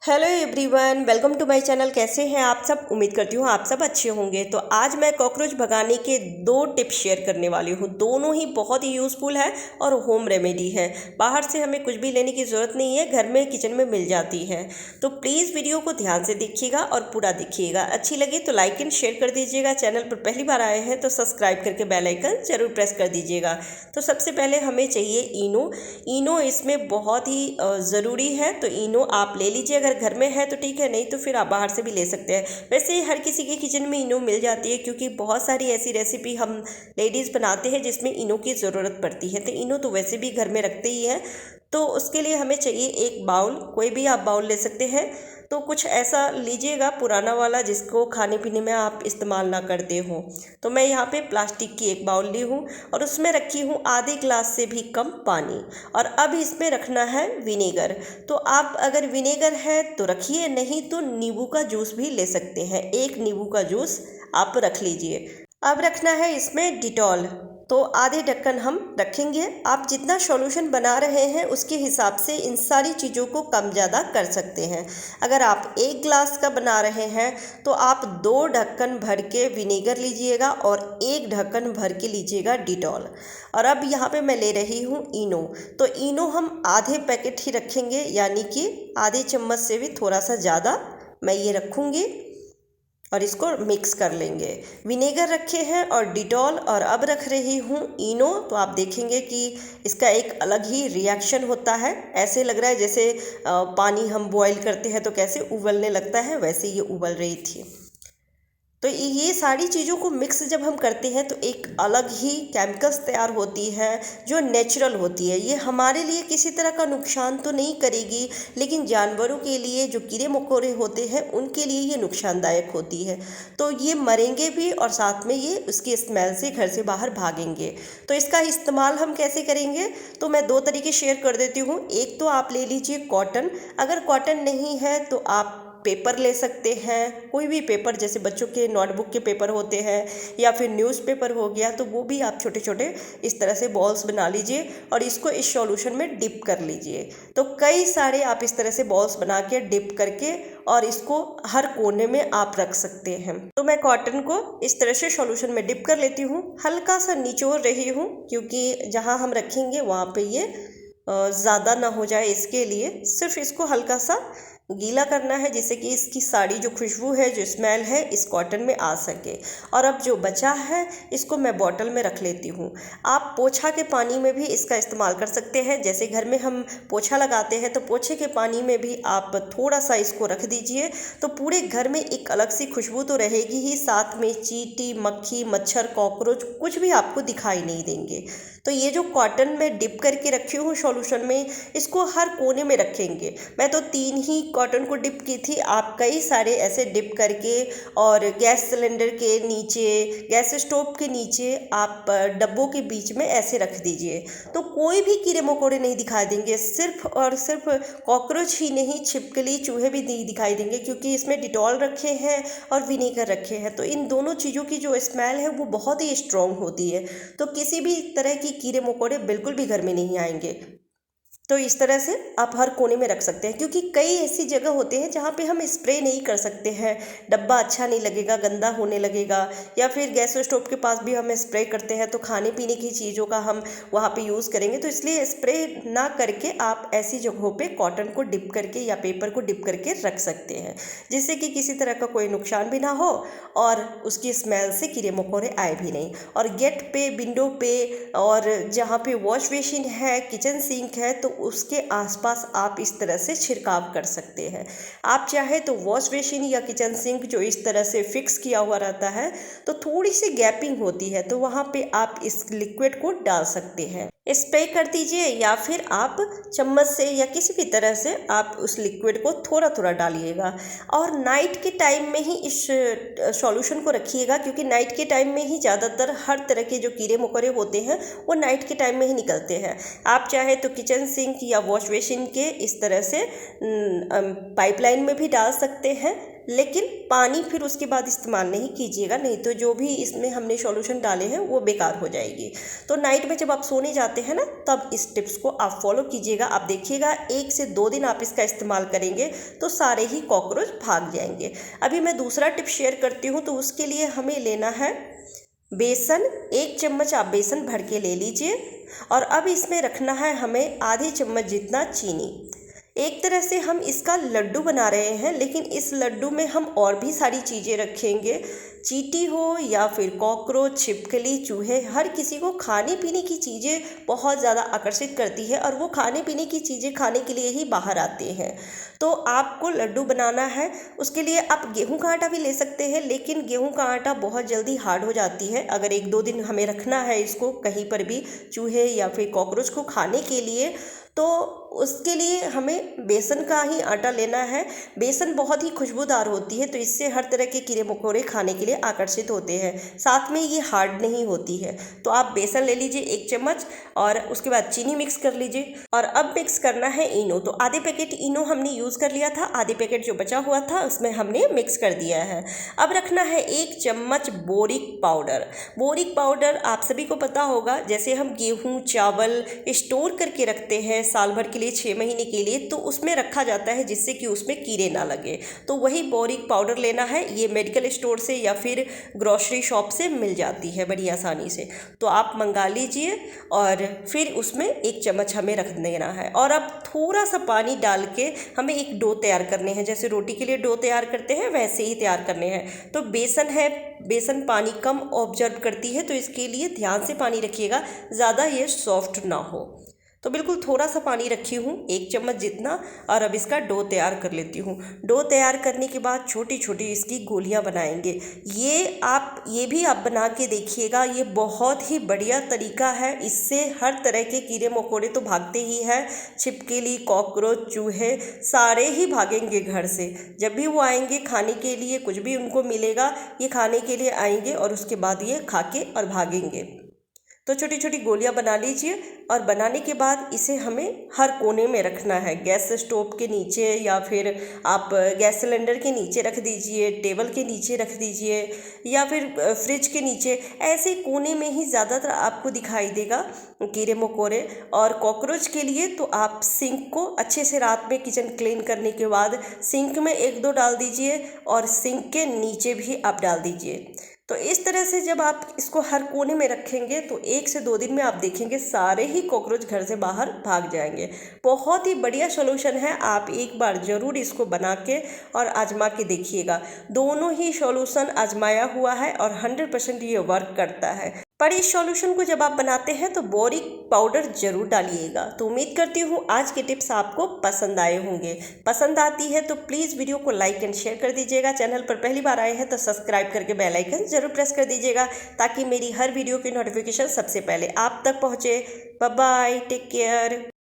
Hello everyone, welcome to my channel. कैसे हैं आप सब? उम्मीद करती हूँ आप सब अच्छे होंगे। तो आज मैं कॉकरोच भगाने के दो टिप्स शेयर करने वाली हूँ। दोनों ही बहुत ही यूज़फुल है और होम रेमेडी है। बाहर से हमें कुछ भी लेने की ज़रूरत नहीं है, घर में किचन में मिल जाती है। तो प्लीज़ वीडियो को ध्यान से देखिएगा और पूरा देखिएगा। अच्छी लगी तो लाइक एंड शेयर कर दीजिएगा। चैनल पर पहली बार आए हैं तो सब्सक्राइब करके बेल आइकन जरूर प्रेस कर दीजिएगा। तो सबसे पहले हमें चाहिए इनो इसमें बहुत ही ज़रूरी है। तो इनो आप ले लीजिए, अगर घर में है तो ठीक है, नहीं तो फिर आप बाहर से भी ले सकते हैं। वैसे हर किसी के किचन में इनो मिल जाती है, क्योंकि बहुत सारी ऐसी रेसिपी हम लेडीज़ बनाते हैं जिसमें इनो की ज़रूरत पड़ती है। तो इनो तो वैसे भी घर में रखते ही हैं। तो उसके लिए हमें चाहिए एक बाउल, कोई भी आप बाउल ले सकते हैं। तो कुछ ऐसा लीजिएगा पुराना वाला जिसको खाने पीने में आप इस्तेमाल ना करते हो। तो मैं यहाँ पे प्लास्टिक की एक बाउल ली हूँ और उसमें रखी हूँ आधे ग्लास से भी कम पानी। और अब इसमें रखना है विनेगर। तो आप अगर विनेगर है तो रखिए, नहीं तो नींबू का जूस भी ले सकते हैं। एक नींबू का जूस आप रख लीजिए। अब रखना है इसमें डिटॉल। तो आधे ढक्कन हम रखेंगे। आप जितना सॉल्यूशन बना रहे हैं उसके हिसाब से इन सारी चीज़ों को कम ज़्यादा कर सकते हैं। अगर आप एक ग्लास का बना रहे हैं तो आप 2 ढक्कन भर के विनेगर लीजिएगा और 1 ढक्कन भर के लीजिएगा डिटॉल। और अब यहाँ पे मैं ले रही हूँ इनो। तो इनो हम आधे पैकेट ही रखेंगे, यानी कि आधे चम्मच से भी थोड़ा सा ज़्यादा मैं ये रखूँगी और इसको मिक्स कर लेंगे। विनेगर रखे हैं और डिटॉल, और अब रख रही हूँ इनो। तो आप देखेंगे कि इसका एक अलग ही रिएक्शन होता है। ऐसे लग रहा है जैसे पानी हम बॉईल करते हैं तो कैसे उबलने लगता है, वैसे ये उबल रही थी। तो ये सारी चीज़ों को मिक्स जब हम करते हैं तो एक अलग ही केमिकल्स तैयार होती है जो नेचुरल होती है। ये हमारे लिए किसी तरह का नुकसान तो नहीं करेगी, लेकिन जानवरों के लिए, जो कीड़े मकोड़े होते हैं, उनके लिए ये नुकसानदायक होती है। तो ये मरेंगे भी और साथ में ये उसकी स्मेल से घर से बाहर भागेंगे। तो इसका इस्तेमाल हम कैसे करेंगे? तो मैं 2 तरीके शेयर कर देती हूँ। एक तो आप ले लीजिए कॉटन। अगर कॉटन नहीं है तो आप पेपर ले सकते हैं, कोई भी पेपर, जैसे बच्चों के नोटबुक के पेपर होते हैं या फिर न्यूज़पेपर हो गया, तो वो भी आप छोटे छोटे इस तरह से बॉल्स बना लीजिए और इसको इस सॉल्यूशन में डिप कर लीजिए। तो कई सारे आप इस तरह से बॉल्स बना के डिप करके और इसको हर कोने में आप रख सकते हैं। तो मैं कॉटन को इस तरह से सॉल्यूशन में डिप कर लेती हूँ। हल्का सा निचोड़ रही हूँ, क्योंकि जहाँ हम रखेंगे वहाँ पे ये ज़्यादा ना हो जाए, इसके लिए सिर्फ इसको हल्का सा गीला करना है, जिससे कि इसकी सारी जो खुशबू है, जो स्मेल है, इस कॉटन में आ सके। और अब जो बचा है इसको मैं बॉटल में रख लेती हूँ। आप पोछा के पानी में भी इसका इस्तेमाल कर सकते हैं। जैसे घर में हम पोछा लगाते हैं तो पोछे के पानी में भी आप थोड़ा सा इसको रख दीजिए, तो पूरे घर में एक अलग सी खुशबू तो रहेगी ही, साथ में चींटी, मक्खी, मच्छर, कॉकरोच कुछ भी आपको दिखाई नहीं देंगे। तो ये जो कॉटन में डिप करके रखी हूँ सॉल्यूशन में, इसको हर कोने में रखेंगे। मैं तो 3 ही कॉटन को डिप की थी, आप कई सारे ऐसे डिप करके और गैस सिलेंडर के नीचे, गैस स्टोव के नीचे आप डब्बों के बीच में ऐसे रख दीजिए। तो कोई भी कीड़े मकोड़े नहीं दिखाई देंगे। सिर्फ और सिर्फ कॉकरोच ही नहीं, छिपकली, चूहे भी नहीं दिखाई देंगे, क्योंकि इसमें डिटॉल रखे हैं और विनेगर रखे हैं। तो इन दोनों चीज़ों की जो स्मेल है वो बहुत ही स्ट्रॉन्ग होती है। तो किसी भी तरह की कीड़े मकोड़े बिल्कुल भी घर में नहीं आएंगे। तो इस तरह से आप हर कोने में रख सकते हैं, क्योंकि कई ऐसी जगह होते हैं जहाँ पे हम स्प्रे नहीं कर सकते हैं। डब्बा अच्छा नहीं लगेगा, गंदा होने लगेगा, या फिर गैस स्टोव के पास भी हम स्प्रे करते हैं तो खाने पीने की चीज़ों का हम वहाँ पे यूज़ करेंगे। तो इसलिए स्प्रे ना करके आप ऐसी जगहों पे कॉटन को डिप करके या पेपर को डिप करके रख सकते हैं, जिससे कि किसी तरह का कोई नुकसान भी ना हो और उसकी स्मेल से कीड़े मकोड़े आए भी नहीं। और गेट पे, विंडो पे, और जहाँ पे वॉश बेसिन है, किचन सिंक है, तो उसके आसपास आप इस तरह से छिड़काव कर सकते हैं। आप चाहे तो वॉश बेसिन या किचन सिंक जो इस तरह से फिक्स किया हुआ रहता है, तो थोड़ी सी गैपिंग होती है, तो वहाँ पे आप इस लिक्विड को डाल सकते हैं। स्प्रे कर दीजिए या फिर आप चम्मच से या किसी भी तरह से आप उस लिक्विड को थोड़ा थोड़ा डालिएगा। और नाइट के टाइम में ही इस सॉल्यूशन को रखिएगा, क्योंकि नाइट के टाइम में ही ज़्यादातर हर तरह के जो कीड़े मकोड़े होते हैं वो नाइट के टाइम में ही निकलते हैं। आप चाहे तो किचन सिंक या वॉश बेसिन के इस तरह से पाइपलाइन में भी डाल सकते हैं, लेकिन पानी फिर उसके बाद इस्तेमाल नहीं कीजिएगा, नहीं तो जो भी इसमें हमने सॉल्यूशन डाले हैं वो बेकार हो जाएगी। तो नाइट में जब आप सोने जाते हैं ना, तब इस टिप्स को आप फॉलो कीजिएगा। आप देखिएगा 1 से 2 दिन आप इसका इस्तेमाल करेंगे तो सारे ही कॉकरोच भाग जाएंगे। अभी मैं दूसरा टिप शेयर करती हूँ। तो उसके लिए हमें लेना है बेसन। 1 चम्मच आप बेसन भर के ले लीजिए और अब इसमें रखना है हमें आधे चम्मच जितना चीनी। एक तरह से हम इसका लड्डू बना रहे हैं, लेकिन इस लड्डू में हम और भी सारी चीज़ें रखेंगे। चींटी हो या फिर कॉकरोच, छिपकली, चूहे, हर किसी को खाने पीने की चीज़ें बहुत ज़्यादा आकर्षित करती है और वो खाने पीने की चीज़ें खाने के लिए ही बाहर आते हैं। तो आपको लड्डू बनाना है, उसके लिए आप गेहूं का आटा भी ले सकते हैं, लेकिन गेहूं का आटा बहुत जल्दी हार्ड हो जाती है। अगर 1-2 दिन हमें रखना है इसको कहीं पर भी चूहे या फिर कॉकरोच को खाने के लिए, तो उसके लिए हमें बेसन का ही आटा लेना है। बेसन बहुत ही खुशबूदार होती है, तो इससे हर तरह के कीड़े मकोड़े खाने के लिए आकर्षित होते हैं। साथ में ये हार्ड नहीं होती है। तो आप बेसन ले लीजिए 1 चम्मच और उसके बाद चीनी मिक्स कर लीजिए। और अब मिक्स करना है इनो। तो आधे पैकेट इनो हमने यूज़ कर लिया था, आधे पैकेट जो बचा हुआ था उसमें हमने मिक्स कर दिया है। अब रखना है 1 चम्मच बोरिक पाउडर। बोरिक पाउडर आप सभी को पता होगा, जैसे हम गेहूँ चावल स्टोर करके रखते हैं साल भर के लिए, 6 महीने के लिए, तो उसमें रखा जाता है जिससे कि उसमें कीड़े ना लगे। तो वही बोरिक पाउडर लेना है। ये मेडिकल स्टोर से या फिर ग्रोसरी शॉप से मिल जाती है बड़ी आसानी से, तो आप मंगा लीजिए और फिर उसमें 1 चम्मच हमें रख देना है। और अब थोड़ा सा पानी डाल के हमें एक डो तैयार करने हैं। जैसे रोटी के लिए डो तैयार करते हैं वैसे ही तैयार करने हैं। तो बेसन है, बेसन पानी कम ऑब्जर्व करती है, तो इसके लिए ध्यान से पानी रखिएगा, ज़्यादा ये सॉफ्ट ना हो। तो बिल्कुल थोड़ा सा पानी रखी हूँ, 1 चम्मच जितना। और अब इसका डो तैयार कर लेती हूँ। डो तैयार करने के बाद छोटी छोटी इसकी गोलियाँ बनाएंगे। ये भी आप बना के देखिएगा, ये बहुत ही बढ़िया तरीका है। इससे हर तरह के कीड़े मकोड़े तो भागते ही हैं, छिपकली, कॉकरोच, चूहे सारे ही भागेंगे घर से। जब भी वो आएंगे खाने के लिए, कुछ भी उनको मिलेगा, ये खाने के लिए आएंगे और उसके बाद ये खा के और भागेंगे। तो छोटी छोटी गोलियां बना लीजिए और बनाने के बाद इसे हमें हर कोने में रखना है। गैस स्टोव के नीचे या फिर आप गैस सिलेंडर के नीचे रख दीजिए, टेबल के नीचे रख दीजिए या फिर फ्रिज के नीचे। ऐसे कोने में ही ज़्यादातर आपको दिखाई देगा कीड़े मकोड़े। और कॉकरोच के लिए तो आप सिंक को अच्छे से रात में किचन क्लीन करने के बाद सिंक में 1-2 डाल दीजिए और सिंक के नीचे भी आप डाल दीजिए। तो इस तरह से जब आप इसको हर कोने में रखेंगे तो 1 से 2 दिन में आप देखेंगे सारे ही कॉकरोच घर से बाहर भाग जाएंगे। बहुत ही बढ़िया सॉल्यूशन है, आप एक बार ज़रूर इसको बना के और आजमा के देखिएगा। दोनों ही सॉल्यूशन आजमाया हुआ है और 100% ये वर्क करता है। पर इस सॉल्यूशन को जब आप बनाते हैं तो बोरिक पाउडर जरूर डालिएगा। तो उम्मीद करती हूँ आज के टिप्स आपको पसंद आए होंगे। पसंद आती है तो प्लीज़ वीडियो को लाइक एंड शेयर कर दीजिएगा। चैनल पर पहली बार आए हैं तो सब्सक्राइब करके बेल आइकन जरूर प्रेस कर दीजिएगा, ताकि मेरी हर वीडियो की नोटिफिकेशन सबसे पहले आप तक पहुँचे। Bye bye, take care.